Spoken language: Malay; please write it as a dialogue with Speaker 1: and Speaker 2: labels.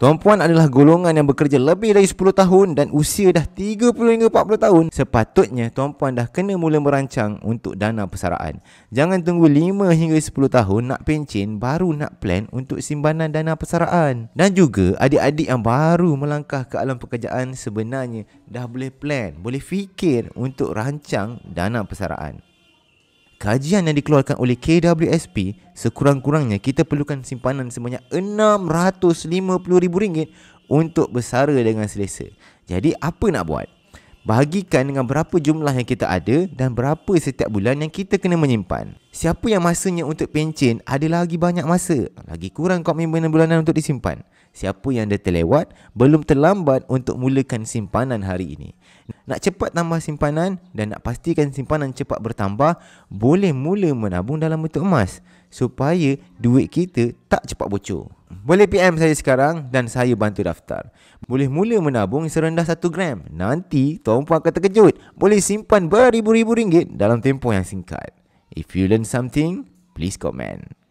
Speaker 1: Tuan-puan adalah golongan yang bekerja lebih dari 10 tahun dan usia dah 30 hingga 40 tahun. Sepatutnya tuan-puan dah kena mula merancang untuk dana persaraan. Jangan tunggu 5 hingga 10 tahun nak pencen baru nak plan untuk simpanan dana persaraan. Dan juga adik-adik yang baru melangkah ke alam pekerjaan sebenarnya dah boleh plan, boleh fikir untuk rancang dana persaraan. Kajian yang dikeluarkan oleh KWSP, sekurang-kurangnya kita perlukan simpanan sebanyak RM650,000 untuk bersara dengan selesa. Jadi apa nak buat? Bahagikan dengan berapa jumlah yang kita ada dan berapa setiap bulan yang kita kena menyimpan. Siapa yang masanya untuk pencen ada lagi banyak masa, lagi kurang komitmen bulanan untuk disimpan. Siapa yang dah terlewat, belum terlambat untuk mulakan simpanan hari ini. Nak cepat tambah simpanan dan nak pastikan simpanan cepat bertambah, boleh mula menabung dalam bentuk emas supaya duit kita tak cepat bocor. Boleh PM saya sekarang dan saya bantu daftar. Boleh mula menabung serendah 1 gram. Nanti tuan-puan akan terkejut. Boleh simpan beribu-ribu ringgit dalam tempoh yang singkat. If you learn something, please comment.